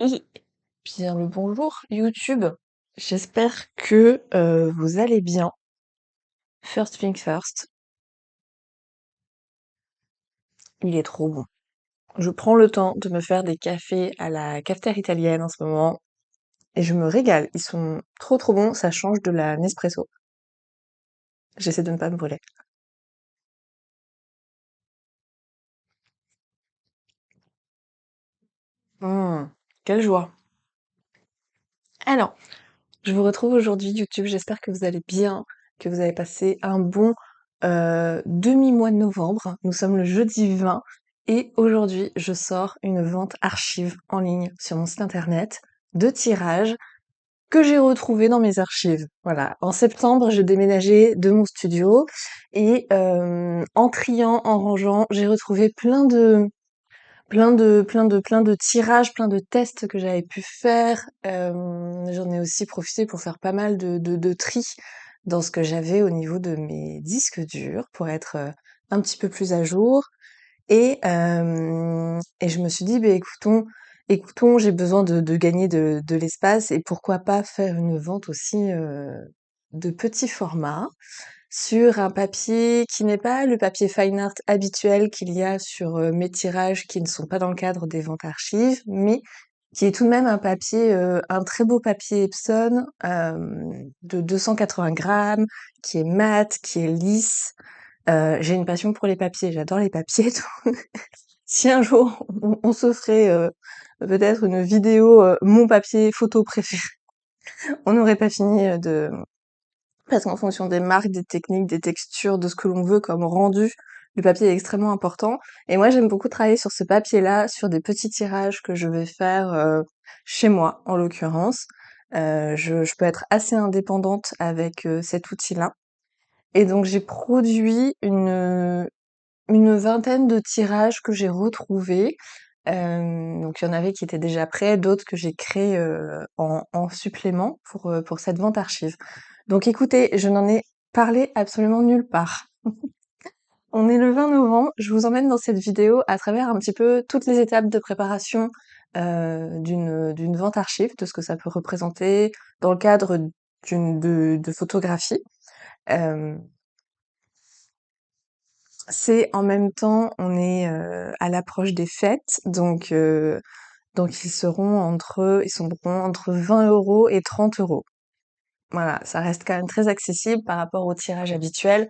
Et bien le bonjour YouTube. J'espère que vous allez bien. First thing first, il est trop bon. Je prends le temps de me faire des cafés à la cafetière italienne en ce moment et je me régale. Ils sont trop bons, ça change de la Nespresso. J'essaie de ne pas me brûler. Quelle joie. Alors, je vous retrouve aujourd'hui YouTube. J'espère que vous allez bien, que vous avez passé un bon demi-mois de novembre. Nous sommes le jeudi 20 et aujourd'hui, je sors une vente archive en ligne sur mon site internet de tirages que j'ai retrouvé dans mes archives. Voilà. En septembre, j'ai déménagé de mon studio et en triant, en rangeant, j'ai retrouvé plein de tirages, plein de tests que j'avais pu faire. J'en ai aussi profité pour faire pas mal de tri dans ce que j'avais au niveau de mes disques durs pour être un petit peu plus à jour. Et je me suis dit, écoutons, j'ai besoin de gagner de l'espace et pourquoi pas faire une vente aussi de petit format sur un papier qui n'est pas le papier fine art habituel qu'il y a sur mes tirages qui ne sont pas dans le cadre des ventes archives, mais qui est tout de même un papier, un très beau papier Epson de 280 grammes, qui est mat, qui est lisse. J'ai une passion pour les papiers, j'adore les papiers. Donc si un jour on se ferait peut-être une vidéo mon papier photo préféré, on n'aurait pas fini parce qu'en fonction des marques, des techniques, des textures, de ce que l'on veut comme rendu, le papier est extrêmement important. Et moi, j'aime beaucoup travailler sur ce papier-là, sur des petits tirages que je vais faire chez moi, en l'occurrence. Je peux être assez indépendante avec cet outil-là. Et donc, j'ai produit une vingtaine de tirages que j'ai retrouvés. Donc, il y en avait qui étaient déjà prêts, d'autres que j'ai créés en supplément pour cette vente archive. Donc écoutez, je n'en ai parlé absolument nulle part. On est le 20 novembre, je vous emmène dans cette vidéo à travers un petit peu toutes les étapes de préparation d'une vente archive, de ce que ça peut représenter dans le cadre de photographie. Euh, c'est en même temps, on est à l'approche des fêtes, donc ils sont entre 20 € et 30 €. Voilà, ça reste quand même très accessible par rapport au tirage habituel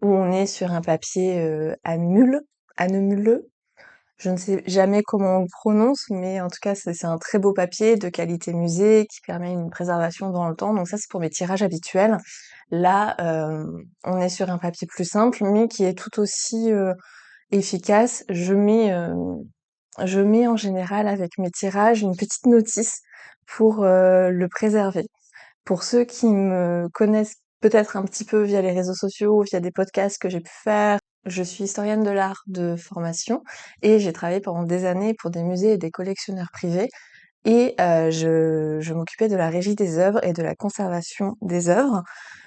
où on est sur un papier annemule. Je ne sais jamais comment on le prononce, mais en tout cas, c'est un très beau papier de qualité musée qui permet une préservation dans le temps. Donc ça, c'est pour mes tirages habituels. Là, on est sur un papier plus simple, mais qui est tout aussi efficace. Je mets en général avec mes tirages une petite notice pour le préserver. Pour ceux qui me connaissent peut-être un petit peu via les réseaux sociaux, via des podcasts que j'ai pu faire, je suis historienne de l'art de formation et j'ai travaillé pendant des années pour des musées et des collectionneurs privés et je m'occupais de la régie des œuvres et de la conservation des œuvres.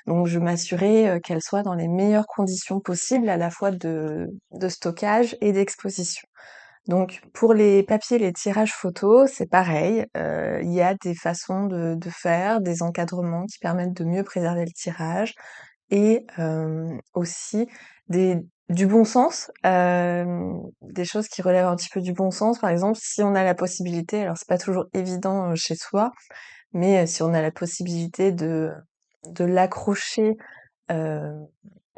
Donc je m'assurais qu'elles soient dans les meilleures conditions possibles à la fois de stockage et d'exposition. Donc pour les papiers, les tirages photos, c'est pareil. Il y a des façons de faire, des encadrements qui permettent de mieux préserver le tirage et aussi des du bon sens, des choses qui relèvent un petit peu du bon sens. Par exemple, si on a la possibilité, alors c'est pas toujours évident, chez soi, mais si on a la possibilité de l'accrocher, heu,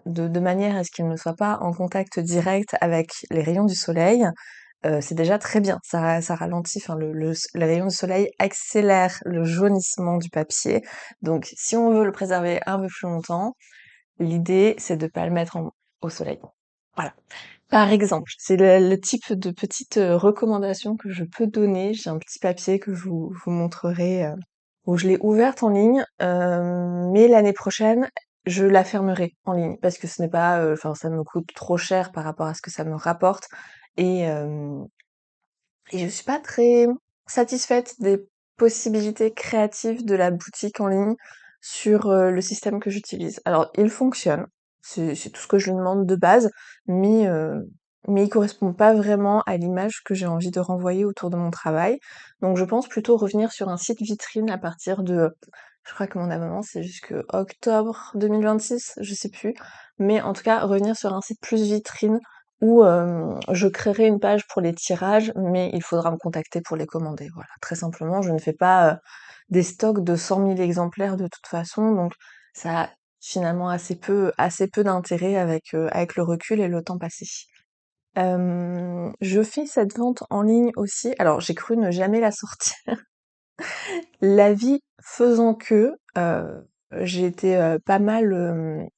de manière à ce qu'il ne soit pas en contact direct avec les rayons du soleil, c'est déjà très bien. Ça ralentit, enfin les rayons du soleil accélèrent le jaunissement du papier. Donc si on veut le préserver un peu plus longtemps, l'idée c'est de pas le mettre au soleil. Voilà. Par exemple, c'est le type de petite recommandation que je peux donner. J'ai un petit papier que je vous montrerai, où je l'ai ouverte en ligne, mais l'année prochaine, je la fermerai en ligne parce que ce n'est pas, enfin ça me coûte trop cher par rapport à ce que ça me rapporte et hem et je suis pas très satisfaite des possibilités créatives de la boutique en ligne sur le système que j'utilise. Alors, il fonctionne, c'est tout ce que je lui demande de base, mais mais il correspond pas vraiment à l'image que j'ai envie de renvoyer autour de mon travail. Donc je pense plutôt revenir sur un site vitrine à partir de, je crois que mon abonnement c'est jusque octobre 2026, je sais plus. Mais en tout cas, revenir sur un site plus vitrine où je créerai une page pour les tirages, mais il faudra me contacter pour les commander. Voilà, très simplement, je ne fais pas des stocks de 100 000 exemplaires de toute façon, donc ça a finalement assez peu d'intérêt avec le recul et le temps passé. Je fais cette vente en ligne aussi. Alors, j'ai cru ne jamais la sortir. La vie faisant que, j'ai été, pas mal,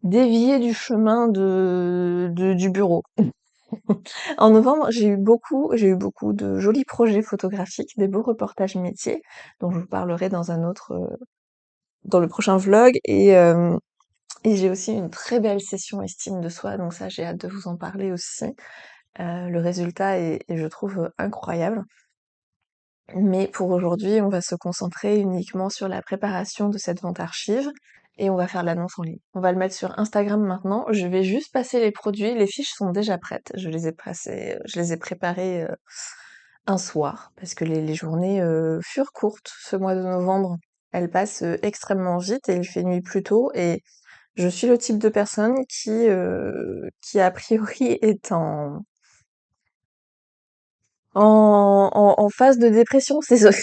déviée du chemin du bureau. En novembre, j'ai eu beaucoup de jolis projets photographiques, des beaux reportages métiers, dont je vous parlerai dans un autre, dans le prochain vlog et j'ai aussi une très belle session estime de soi, donc ça, j'ai hâte de vous en parler aussi. Le résultat est je trouve, incroyable. Mais pour aujourd'hui, on va se concentrer uniquement sur la préparation de cette vente archive et on va faire l'annonce en ligne. On va le mettre sur Instagram maintenant. Je vais juste passer les produits. Les fiches sont déjà prêtes. Je les ai préparées un soir parce que les journées furent courtes ce mois de novembre. Elles passent extrêmement vite et il fait nuit plus tôt et je suis le type de personne qui a priori est en phase de dépression saisonnière.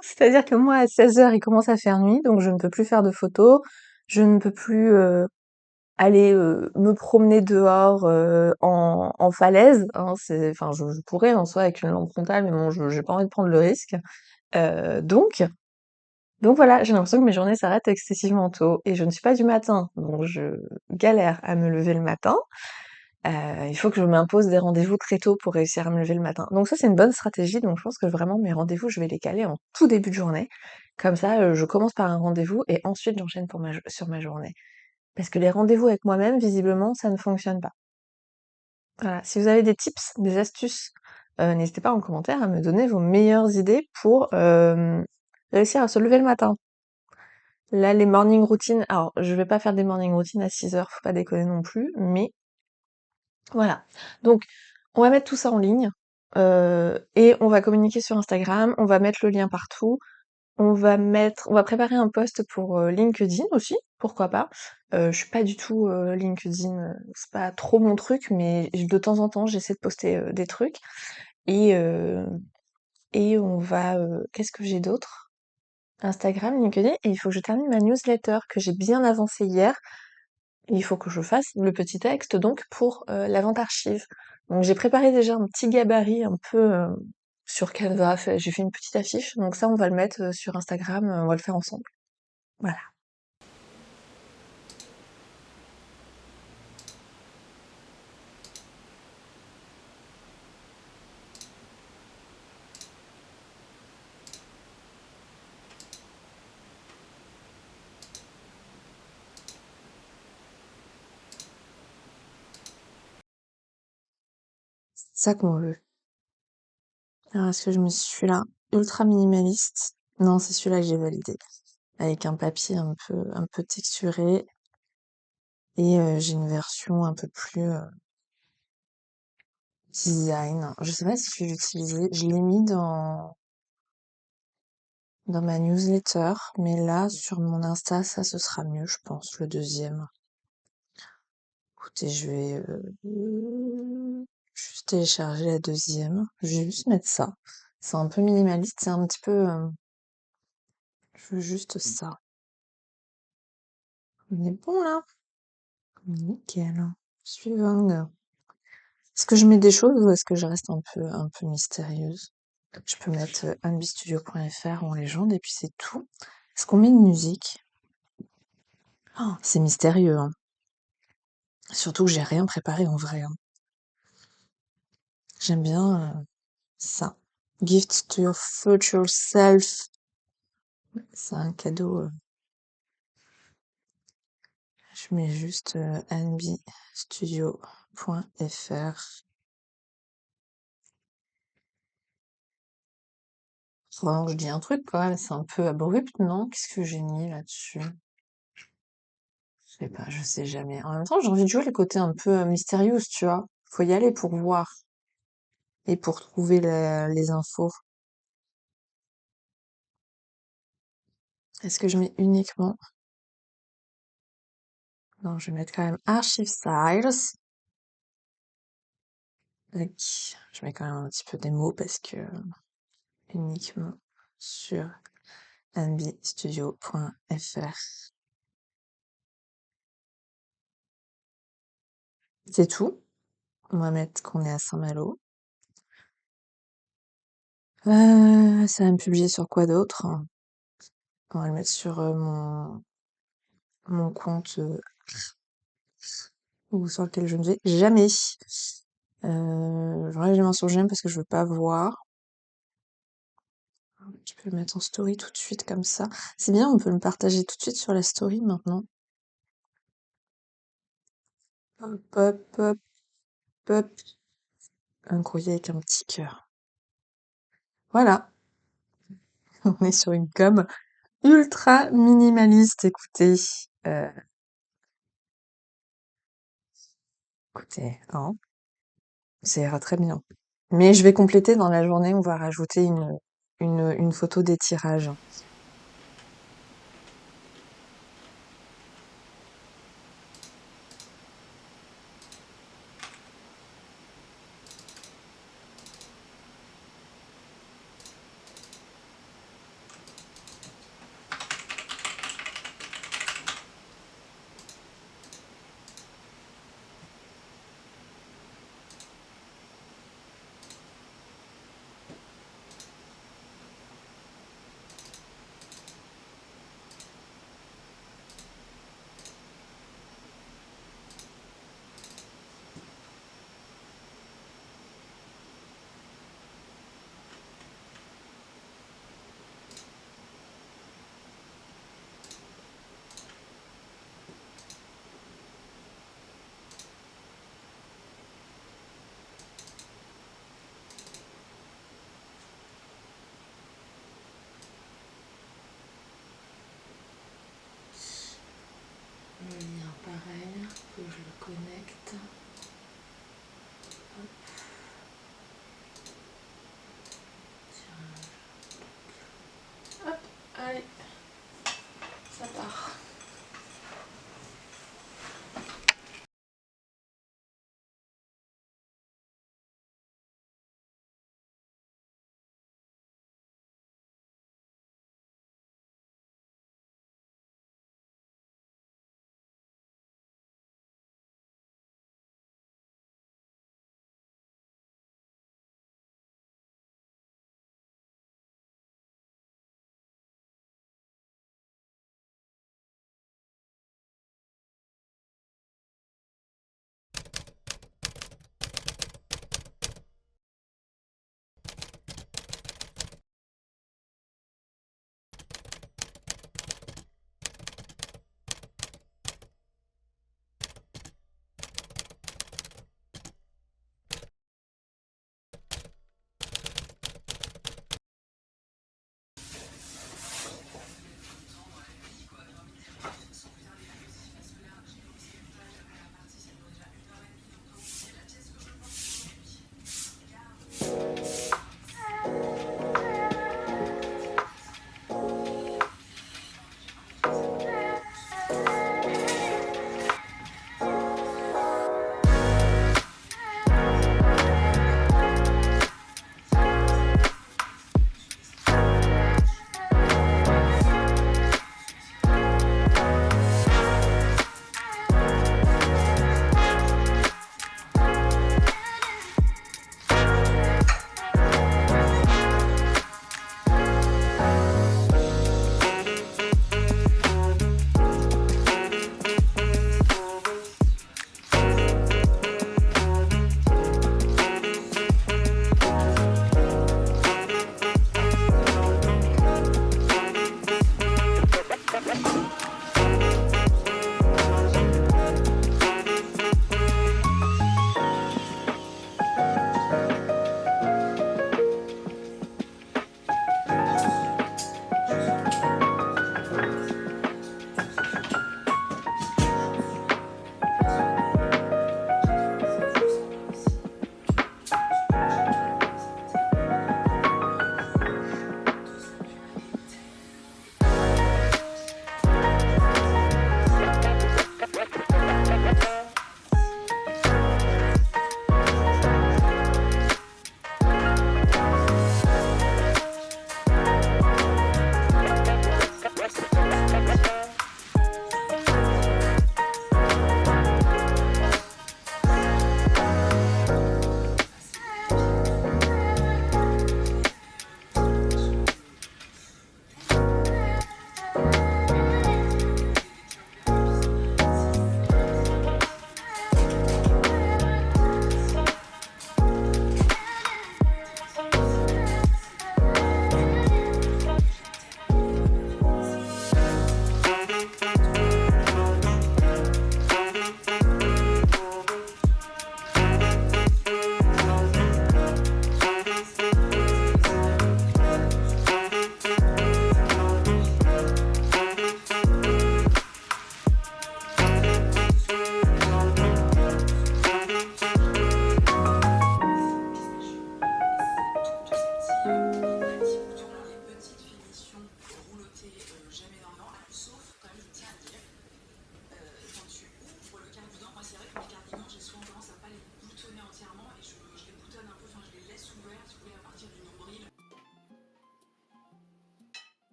C'est-à-dire que moi, à 16 heures, il commence à faire nuit, donc je ne peux plus faire de photos, je ne peux plus aller me promener dehors en falaise. Hein, enfin, je pourrais en soi avec une lampe frontale, mais bon, j'ai pas envie de prendre le risque. Euh, donc, donc voilà, j'ai l'impression que mes journées s'arrêtent excessivement tôt et je ne suis pas du matin, donc je galère à me lever le matin. Il faut que je m'impose des rendez-vous très tôt pour réussir à me lever le matin. Donc ça, c'est une bonne stratégie. Donc je pense que vraiment mes rendez-vous, je vais les caler en tout début de journée. Comme ça, je commence par un rendez-vous et ensuite j'enchaîne sur ma journée. Parce que les rendez-vous avec moi-même, visiblement, ça ne fonctionne pas. Voilà. Si vous avez des tips, des astuces, n'hésitez pas en commentaire à me donner vos meilleures idées pour réussir à se lever le matin. Là, les morning routines, alors je vais pas faire des morning routines à 6 heures, faut pas déconner non plus, mais voilà. Donc, on va mettre tout ça en ligne et on va communiquer sur Instagram. On va mettre le lien partout. On va préparer un post pour LinkedIn aussi, pourquoi pas. Je suis pas du tout LinkedIn, c'est pas trop mon truc, mais de temps en temps, j'essaie de poster des trucs et euh, et on va. Qu'est-ce que j'ai d'autre? Instagram, LinkedIn, et il faut que je termine ma newsletter que j'ai bien avancée hier. Il faut que je fasse le petit texte donc pour la vente archive. Donc j'ai préparé déjà un petit gabarit un peu sur Canva, j'ai fait une petite affiche, donc ça on va le mettre sur Instagram, on va le faire ensemble. Voilà. C'est ça qu'on veut. Alors est-ce que je me suis celui-là ultra minimaliste? Non, c'est celui-là que j'ai validé. Avec un papier un peu texturé et j'ai une version un peu plus design. Je sais pas si je vais l'utiliser. Je l'ai mis dans ma newsletter, mais là, sur mon Insta, ça, ce sera mieux, je pense, le deuxième. Écoutez, je vais juste télécharger la deuxième. Je vais juste mettre ça. C'est un peu minimaliste, c'est un petit peu... je veux juste ça. On est bon, là? Nickel. Suivant. Est-ce que je mets des choses ou est-ce que je reste un peu mystérieuse? Je peux mettre unbistudio.fr en légende et puis c'est tout. Est-ce qu'on met une musique? Oh, c'est mystérieux, hein. Surtout que j'ai rien préparé en vrai, hein. J'aime bien ça. Gift to your future self. C'est un cadeau. Je mets juste nbstudio.fr. Vraiment, je dis un truc quand même, c'est un peu abrupt, non? Qu'est-ce que j'ai mis là-dessus? Je sais pas, je sais jamais. En même temps, j'ai envie de jouer le côté un peu mystérieux, tu vois. Faut y aller pour voir et pour trouver les infos. Est-ce que je mets uniquement? Non, je vais mettre quand même Archive Styles. Tac. Je mets quand même un petit peu des mots parce que uniquement sur nbstudio.fr. C'est tout. On va mettre qu'on est à Saint-Malo. Ça va me publier sur quoi d'autre? On va le mettre sur mon compte ou sur lequel je ne vais jamais. J'enlève les mentions j'aime parce que je veux pas voir. Je peux le mettre en story tout de suite comme ça. C'est bien, on peut le partager tout de suite sur la story maintenant. Hop, hop, hop, hop. Un courrier avec un petit cœur. Voilà, on est sur une com ultra minimaliste, écoutez. Euh, écoutez, hein, ça ira très bien. Mais je vais compléter dans la journée, on va rajouter une photo des tirages.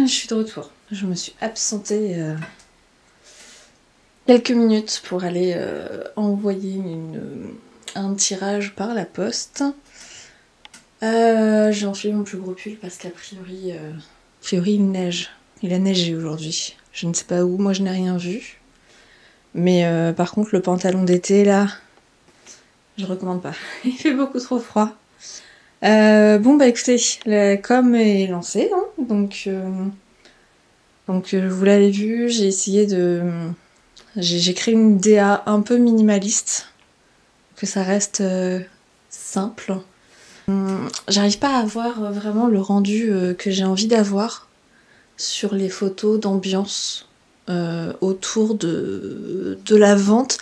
Je suis de retour. Je me suis absentée quelques minutes pour aller envoyer un tirage par la poste. J'ai enfilé mon plus gros pull parce qu'a priori, il neige. Il a neigé aujourd'hui. Je ne sais pas où, moi je n'ai rien vu. Mais par contre, le pantalon d'été là, je recommande pas. Il fait beaucoup trop froid. Bon bah écoutez, la com est lancée, hein, donc vous l'avez vu, j'ai créé une DA un peu minimaliste, que ça reste simple. J'arrive pas à avoir vraiment le rendu que j'ai envie d'avoir sur les photos d'ambiance autour de la vente.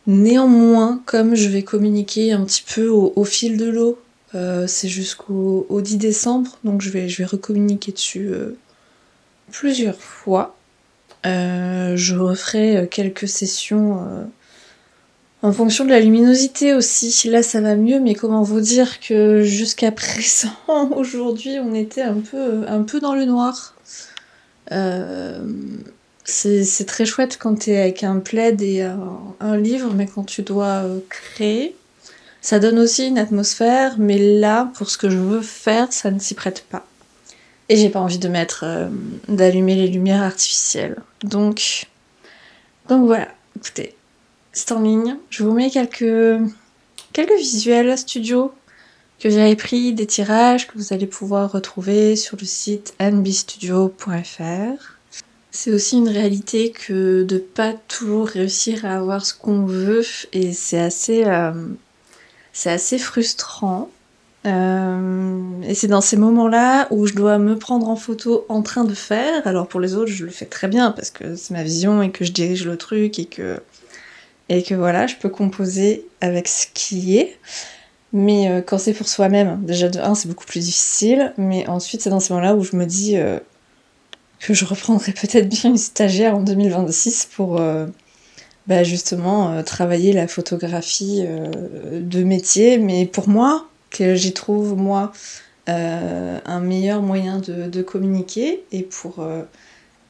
Néanmoins, comme je vais communiquer un petit peu au fil de l'eau, c'est jusqu'au 10 décembre, donc je vais recommuniquer dessus plusieurs fois. Je referai quelques sessions en fonction de la luminosité aussi. Là ça va mieux, mais comment vous dire que jusqu'à présent, aujourd'hui, on était un peu dans le noir. C'est très chouette quand t'es avec un plaid et un livre, mais quand tu dois créer, ça donne aussi une atmosphère, mais là, pour ce que je veux faire, ça ne s'y prête pas. Et j'ai pas envie d'allumer les lumières artificielles. Donc voilà, écoutez, c'est en ligne. Je vous mets quelques visuels studio que j'avais pris, des tirages que vous allez pouvoir retrouver sur le site nbstudio.fr. C'est aussi une réalité que de pas toujours réussir à avoir ce qu'on veut, et c'est assez frustrant. Et c'est dans ces moments-là où je dois me prendre en photo en train de faire. Alors pour les autres, je le fais très bien parce que c'est ma vision et que je dirige le truc et que voilà, je peux composer avec ce qui est. Mais quand c'est pour soi-même, déjà de 1, c'est beaucoup plus difficile, mais ensuite c'est dans ces moments-là où je me dis que je reprendrai peut-être bien une stagiaire en 2026 pour justement travailler la photographie de métier, mais pour moi, que j'y trouve moi un meilleur moyen de communiquer, et pour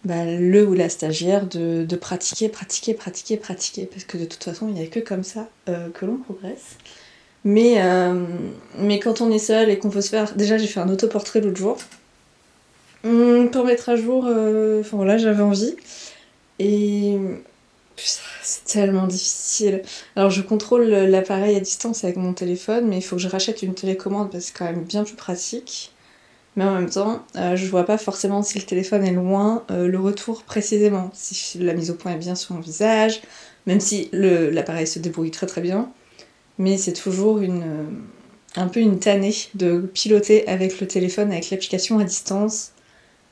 le ou la stagiaire de pratiquer, parce que de toute façon il n'y a que comme ça que l'on progresse. Mais quand on est seul et qu'on peut se faire... Déjà j'ai fait un autoportrait l'autre jour, pour mettre à jour, enfin voilà, j'avais envie, et putain, c'est tellement difficile. Alors je contrôle l'appareil à distance avec mon téléphone, mais il faut que je rachète une télécommande parce que c'est quand même bien plus pratique. Mais en même temps, je vois pas forcément si le téléphone est loin, le retour précisément, si la mise au point est bien sur mon visage, même si l'appareil se débrouille très très bien. Mais c'est toujours un peu une tannée de piloter avec le téléphone, avec l'application à distance.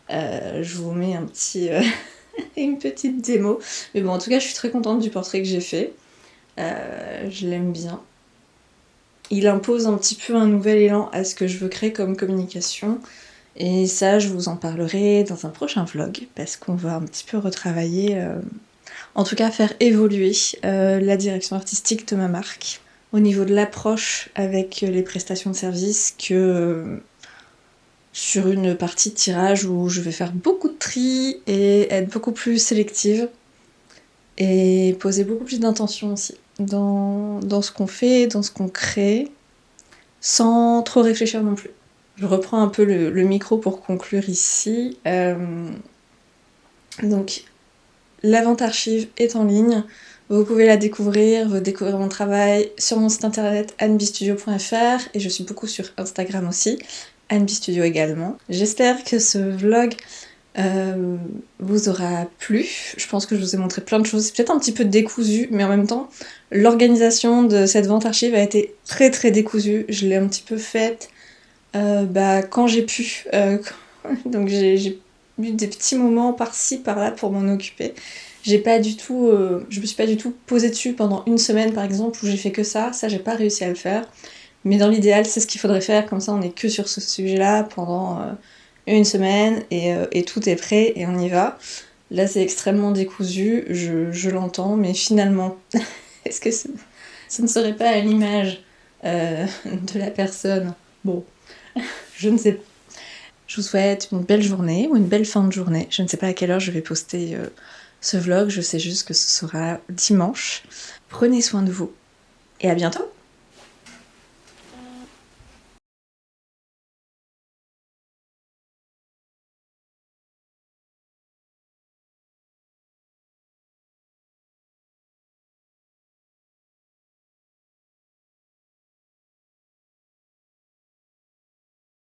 Je vous mets une petite démo. Mais bon, en tout cas, je suis très contente du portrait que j'ai fait. Je l'aime bien. Il impose un petit peu un nouvel élan à ce que je veux créer comme communication. Et ça, je vous en parlerai dans un prochain vlog, parce qu'on va un petit peu retravailler, en tout cas faire évoluer la direction artistique de ma marque, au niveau de l'approche avec les prestations de services, que sur une partie de tirage où je vais faire beaucoup de tri et être beaucoup plus sélective, et poser beaucoup plus d'intention aussi dans ce qu'on fait, dans ce qu'on crée, sans trop réfléchir non plus. Je reprends un peu le micro pour conclure ici. Donc, la vente archive est en ligne. Vous pouvez la découvrir, vous découvrir mon travail sur mon site internet nbstudio.fr, et je suis beaucoup sur Instagram aussi, nbstudio également. J'espère que ce vlog vous aura plu. Je pense que je vous ai montré plein de choses. C'est peut-être un petit peu décousu, mais en même temps, l'organisation de cette vente archive a été très très décousue. Je l'ai un petit peu faite quand j'ai pu. Donc j'ai eu des petits moments par-ci, par-là pour m'en occuper. Je me suis pas du tout posée dessus pendant une semaine par exemple, où j'ai fait que ça. Ça, j'ai pas réussi à le faire. Mais dans l'idéal, c'est ce qu'il faudrait faire, comme ça on est que sur ce sujet-là pendant une semaine, et tout est prêt et on y va. Là, c'est extrêmement décousu, je l'entends, mais finalement, est-ce que ce ne serait pas à l'image de la personne? Bon, je ne sais pas. Je vous souhaite une belle journée ou une belle fin de journée. Je ne sais pas à quelle heure je vais poster ce vlog, je sais juste que ce sera dimanche. Prenez soin de vous et à bientôt!